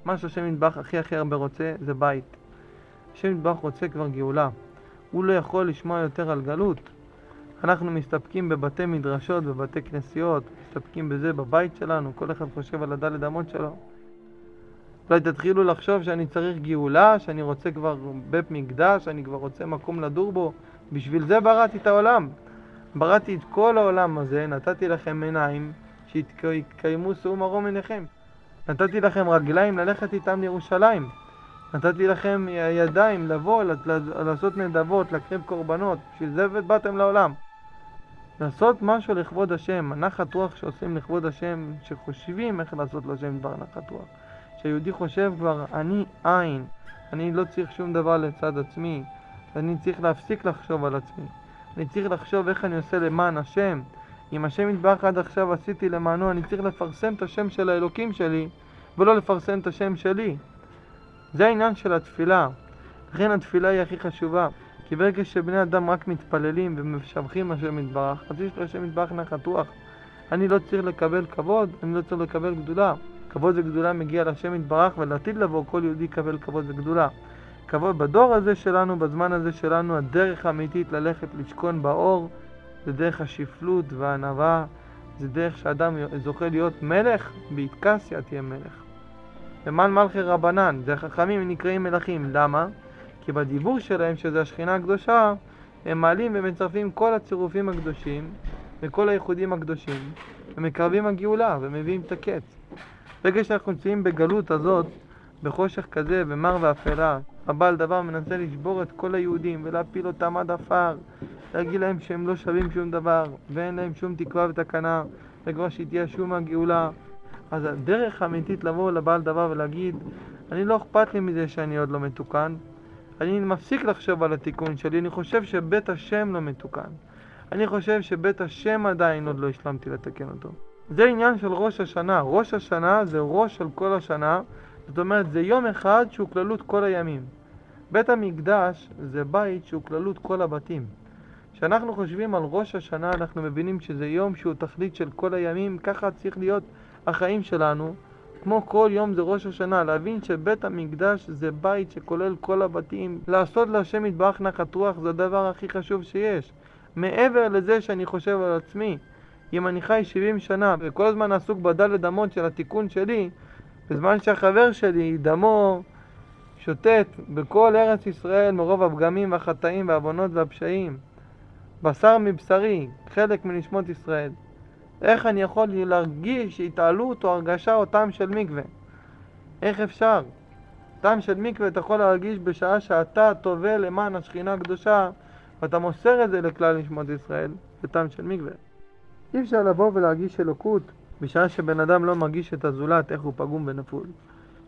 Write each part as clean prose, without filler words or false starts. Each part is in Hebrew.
מה שהשם יתברך הכי הרבה רוצה זה בית. השם יתברך רוצה כבר גאולה. הוא לא יכול לשמוע יותר על גלות. אנחנו מסתפקים בבתי מדרשות, בבתי כנסיות, מסתפקים בזה בבית שלנו, כל אחד חושב על הדלת אמות שלו. אולי תתחילו לחשוב שאני צריך גאולה, שאני רוצה כבר בית מקדש, אני כבר רוצה מקום לדור בו. בשביל זה בראתי את העולם. בראתי את כל העולם הזה, נתתי לכם עיניים שיתקיימו שאו מרום עיניכם. נתתי לכם רגליים ללכת איתם לירושלים. נתתי לכם ידיים לבוא, לעשות נדבות, להקריב קורבנות. בשביל זה באתם לעולם. לעשות משהו לכבוד השם, הנחת רוח שעושים לכבוד השם, שחושבים איך לעשות לשם דבר נחת רוח. שהיהודי חושב כבר, אני עין, אני לא צריך שום דבר לצד עצמי, אני צריך להפסיק לחשוב על עצמי. אני צריך לחשוב איך אני עושה למען השם. אם השם יתברך עד עכשיו עשיתי למענו, אני צריך לפרסם את השם של האלוקים שלי, ולא לפרסם את השם שלי. זה העניין של התפילה. לכן התפילה היא הכי חשובה. כי ברגע שבני אדם רק מתפללים ומשבחים השם יתברך, אז יש להשם יתברך נחת רוח. אני לא צריך לקבל כבוד, אני לא צריך לקבל גדולה. כבוד וגדולה מגיע להשם יתברך, ולעתיד לבוא כל יהודי יקבל כבוד וגדולה. כבוד בדור הזה שלנו, בזמן הזה שלנו, הדרך האמיתית ללכת לשכון באור, זה דרך השפלות והענווה, זה דרך שאדם זוכה להיות מלך, בהתקסיה תהיה מלך. למען מלכי רבנן, זה החכמים נקראים מלכים. למה? כי בדיבור שלהם, שזה השכינה הקדושה, הם מעלים ומצרפים כל הצירופים הקדושים וכל הייחודים הקדושים, ומקרבים הגאולה ומביאים את הקץ. ברגע שאנחנו נמצאים בגלות הזאת, בחושך כזה, במר ואפלה, הבעל דבר מנסה לשבור את כל היהודים ולהפיל אותם עד עפר, להגיד להם שהם לא שווים שום דבר ואין להם שום תקווה ותקנה, וכבר שתהיה שום הגאולה. אז הדרך האמיתית לבוא לבעל דבר ולהגיד, אני לא אכפת לי מזה שאני עוד לא מתוקן, אני מפסיק לחשוב על התיקון שלי, אני חושב שבית השם לא מתוקן, אני חושב שבית השם עדיין עוד לא השלמתי לתקן אותו. זה עניין של ראש השנה. ראש השנה זה ראש של כל השנה, זאת אומרת זה יום אחד שהוא כללות כל הימים. בית המקדש זה בית שהוא כללות כל הבתים. כשאנחנו חושבים על ראש השנה אנחנו מבינים שזה יום שהוא תכלית של כל הימים, ככה צריך להיות החיים שלנו, כמו כל יום זה ראש השנה, להבין שבית המקדש זה בית שכולל כל הבתים. לעשות להשם יתברך נחת רוח זה הדבר הכי חשוב שיש. מעבר לזה שאני חושב על עצמי, אם אני חי 70 שנה וכל הזמן עסוק בדלת אמות של התיקון שלי, בזמן שהחבר שלי דמו שוטט בכל ארץ ישראל מרוב הפגמים והחטאים והעוונות והפשעים, בשר מבשרי, חלק מנשמות ישראל, איך אני יכול להרגיש התעלות או הרגשה או טעם של מקווה? איך אפשר? טעם של מקווה אתה יכול להרגיש בשעה שאתה טובל למען השכינה הקדושה ואתה מוסר את זה לכלל נשמות ישראל, זה טעם של מקווה. אי אפשר לבוא ולהרגיש אלוקות בשעה שבן אדם לא מרגיש את הזולת, איך הוא פגום ונפול.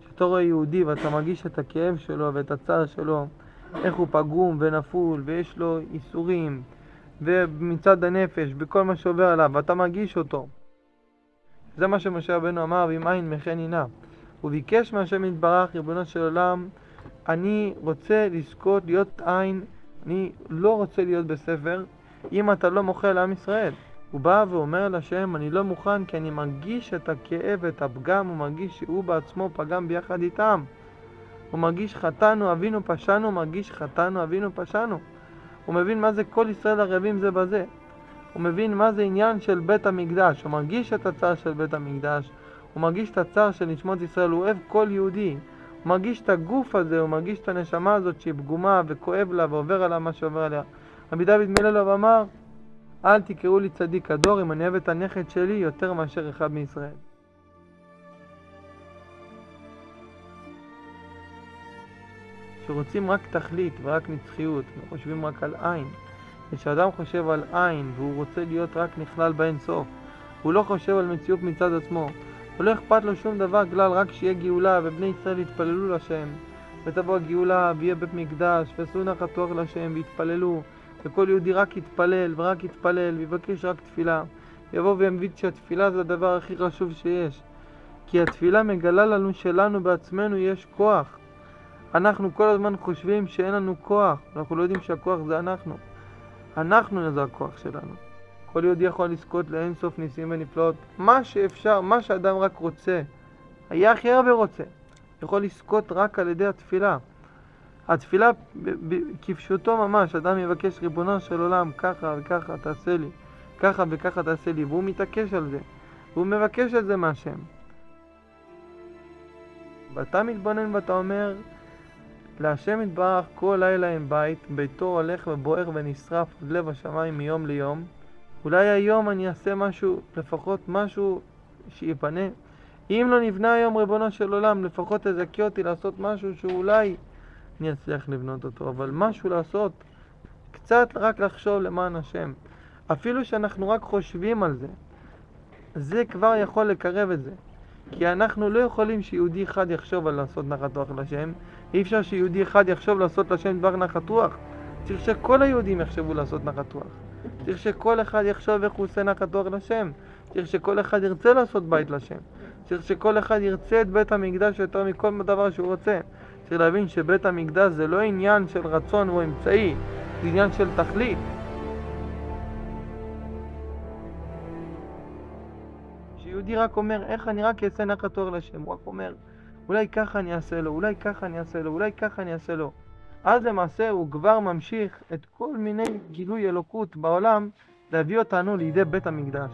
כשאתה רואה יהודי ואתה מרגיש את הכאב שלו ואת הצער שלו, איך הוא פגום ונפול ויש לו איסורים ומצד הנפש בכל מה שעובר עליו, ואתה מרגיש אותו. זה מה שמשה רבנו אמר, ואם אין מכן עינה. הוא ביקש מהשם יתברך, ריבונו של עולם, אני רוצה לזכות להיות עין, אני לא רוצה להיות בספר, אם אתה לא מוחה לעם ישראל. הוא בא ואומר לשם, אני לא מוכן כי אני מרגיש את הכאב ואת הפגם, הוא מרגיש שהוא בעצמו פגם ביחד איתם. הוא מרגיש חטאנו, אבינו פשענו, הוא מרגיש חטאנו, אבינו פשענו. הוא מבין מה זה כל ישראל ערבים זה בזה. הוא מבין מה זה עניין של בית המקדש. הוא מרגיש את הצער של בית המקדש. הוא מרגיש את הצער של נשמות ישראל. הוא אוהב כל יהודי. הוא מרגיש את הגוף הזה. הוא מרגיש את הנשמה הזאת שהיא פגומה וכואב לה ועובר עליה מה שעובר עליה. רבי דוד מללוב אמר, אל תקראו לי צדיק הדור אם אני אוהב את הנכד שלי יותר מאשר אחד מישראל. שרוצים רק תכלית ורק נצחיות, וחושבים רק על עין. כשאדם חושב על עין והוא רוצה להיות רק נכלל באין סוף, הוא לא חושב על מציאות מצד עצמו, ולא אכפת לו שום דבר כלל רק שיהיה גאולה ובני ישראל יתפללו לשם, ותבוא הגאולה ויהיה בית מקדש ועשו נחת רוח לשם ויתפללו, וכל יהודי רק יתפלל ורק יתפלל ויבקש רק תפילה, יבוא וימבין שהתפילה זה הדבר הכי חשוב שיש, כי התפילה מגלה לנו שלנו בעצמנו יש כוח. אנחנו כל הזמן חושבים שאין לנו כוח, אנחנו לא יודעים שהכוח זה אנחנו זה הכוח שלנו. כל יהודי יכול לזכות לאין סוף ניסים ונפלאות, מה שאפשר, מה שאדם רק רוצה, היה הכי הרבה רוצה, יכול לזכות רק על ידי התפילה. התפילה כפשוטו ממש, אדם יבקש ריבונו של עולם, ככה וככה תעשה לי, ככה וככה תעשה לי, והוא מתעקש על זה, והוא מבקש את זה מהשם. ואתה מתבונן ואתה אומר, להשם יתברך כל לילה עם בית, ביתו הולך ובוער ונשרף עד לב השמיים מיום ליום. אולי היום אני אעשה משהו, לפחות משהו שיפנה. אם לא נבנה היום ריבונו של עולם, לפחות תזכה אותי לעשות משהו שאולי אני אצליח לבנות אותו, אבל משהו לעשות, קצת רק לחשוב למען השם. אפילו שאנחנו רק חושבים על זה, זה כבר יכול לקרב את זה. כי אנחנו לא יכולים שיהודי אחד יחשוב על לעשות נחת רוח לשם. אי אפשר שיהודי אחד יחשוב לעשות לשם דבר נחת רוח. צריך שכל היהודים יחשבו לעשות נחת רוח. צריך שכל אחד יחשוב איך הוא עושה נחת רוח לשם. צריך שכל אחד ירצה לעשות בית לשם. צריך שכל אחד ירצה את בית המקדש יותר מכל דבר שהוא רוצה. צריך להבין שבית המקדש זה לא עניין של רצון או אמצעי, זה עניין של תכלית. שיהודי רק אומר, איך אני רק אעשה נחת רוח לשם, הוא רק אומר, אולי ככה אני אעשה לו, אולי ככה אני אעשה לו, אולי ככה אני אעשה לו. אז למעשה הוא כבר ממשיך את כל מיני גילוי אלוקות בעולם להביא אותנו לידי בית המקדש.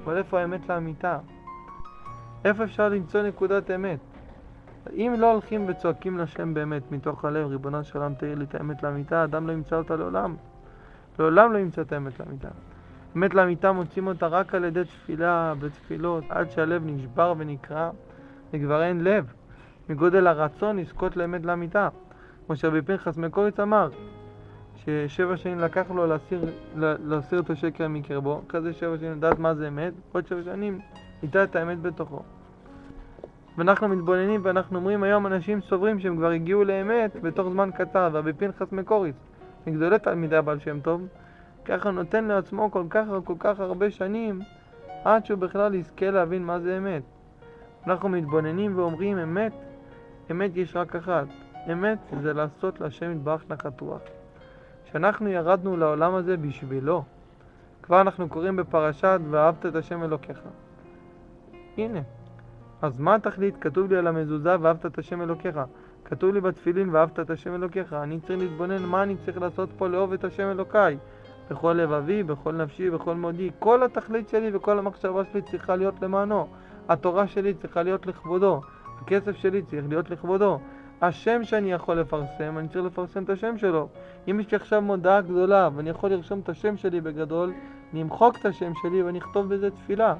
אבל איפה האמת לאמיתה? איפה אפשר למצוא נקודת אמת? אם לא הולכים וצועקים לשם באמת מתוך הלב, ריבונו של עולם תאיר לי את האמת לאמיתה, אדם לא ימצא אותה לעולם. לעולם לא ימצא את האמת לאמיתה. אמת לאמיתה מוצאים אותה רק על ידי תפילה בתפילות, עד שהלב נשבר ונקרע, וכבר אין לב. מגודל הרצון לזכות לאמת לאמיתה. כמו שרבי פנחס מקוריץ אמר, ש7 שנים לקח לו להסיר את השקר מקרבו, כזה 7 שנים לדעת מה זה אמת, עוד 7 שנים איתה את האמת בתוכו. ואנחנו מתבוננים ואנחנו אומרים היום אנשים סוברים שהם כבר הגיעו לאמת בתוך זמן קצר, ורבי פנחס מקוריץ, מגדולי תלמידי הבעל שם טוב, ככה נותן לעצמו כל כך הרבה שנים עד שהוא בכלל יזכה להבין מה זה אמת. אנחנו מתבוננים ואומרים אמת יש רק אחת, אמת זה לעשות להשם יתברך נחת רוח. שאנחנו ירדנו לעולם הזה בשבילו. כבר אנחנו קוראים בפרשת ואהבת את השם אלוקיך. הנה. אז מה התכלית? כתוב לי על המזוזה ואהבת את השם אלוקיך. כתוב לי בתפילין ואהבת את השם אלוקיך. אני צריך להתבונן מה אני צריך לעשות פה לאהוב את השם אלוקיי. בכל לבבי, בכל נפשי, בכל מודי. כל התכלית שלי וכל המחשבה שלי צריכה להיות למענו. התורה שלי צריכה להיות לכבודו. הכסף שלי צריך להיות לכבודו. השם שאני יכול לפרסם, אני צריך לפרסם את השם שלו. אם יש לי עכשיו מודעה גדולה ואני יכול לרשום את השם שלי בגדול, אני אמחוק את השם שלי ואני אכתוב בזה תפילה.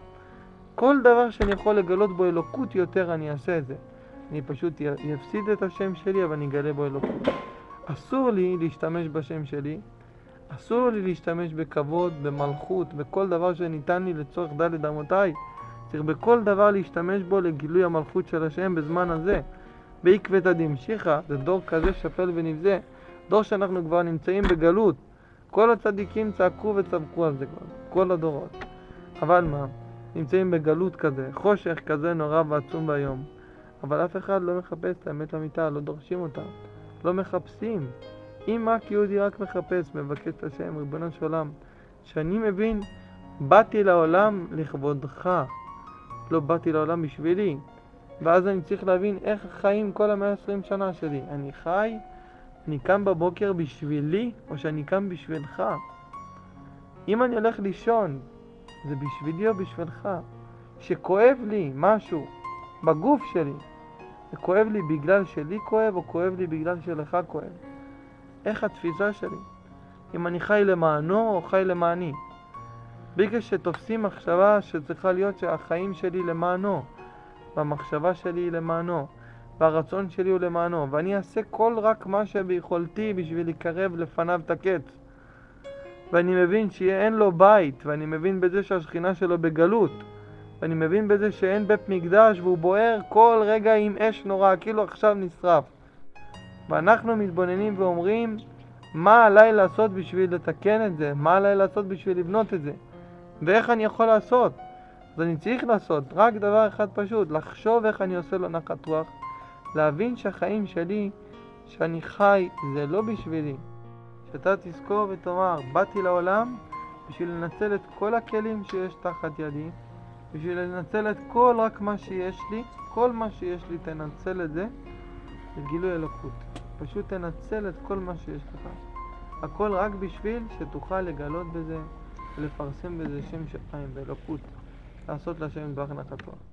כל דבר שאני יכול לגלות בו אלוקות יותר, אני אעשה את זה. אני פשוט יפסיד את השם שלי, אבל אני אגלה בו אלוקות. אסור לי להשתמש בשם שלי, אסור לי להשתמש בכבוד, במלכות, בכל דבר שניתן לי לצורך דלת אמותיי. צריך בכל דבר להשתמש בו לגילוי המלכות של השם בזמן הזה. בעקבתא דמשיחא, זה דור כזה שפל ונבזה, דור שאנחנו כבר נמצאים בגלות. כל הצדיקים צעקו וצבקו על זה כבר, כל הדורות. אבל מה? נמצאים בגלות כזה, חושך כזה נורא ועצום ביום. אבל אף אחד לא מחפש את האמת לאמיתה, לא דורשים אותה, לא מחפשים. אם רק יהודי רק מחפש, מבקש את השם, ריבונו של עולם, שאני מבין, באתי לעולם לכבודך, לא באתי לעולם בשבילי. ואז אני צריך להבין איך חיים כל 120 שנה שלי. אני קם בבוקר בשבילי, או שאני קם בשבילך. אם אני הולך לישון, זה בשבילי או בשבילך. שכואב לי משהו בגוף שלי, זה כואב לי בגלל שלי כואב, או כואב לי בגלל שלך כואב. איך התפיסה שלי? אם אני חי למענו או חי למעני. בגלל שתופסים מחשבה שצריכה להיות שהחיים שלי למענו, והמחשבה שלי היא למענו, והרצון שלי הוא למענו, ואני אעשה רק מה שביכולתי בשביל לקרב לפניו את הקץ. ואני מבין שאין לו בית, ואני מבין בזה שהשכינה שלו בגלות, ואני מבין בזה שאין בית מקדש והוא בוער כל רגע עם אש נורא, כאילו עכשיו נשרף. ואנחנו מתבוננים ואומרים, מה עליי לעשות בשביל לתקן את זה? מה עליי לעשות בשביל לבנות את זה? ואיך אני יכול לעשות? אז אני צריך לעשות רק דבר אחד פשוט, לחשוב איך אני עושה לו נחת רוח, להבין שהחיים שלי, שאני חי, זה לא בשבילי. שאתה תזכור ותאמר, באתי לעולם בשביל לנצל את כל הכלים שיש תחת ידי, בשביל לנצל את כל רק מה שיש לי, כל מה שיש לי תנצל את זה לגילוי אלוקות. פשוט תנצל את כל מה שיש לך. הכל רק בשביל שתוכל לגלות בזה ולפרסם בזה שם שמיים באלוקות. לעשות להשם יתברך נחת רוח.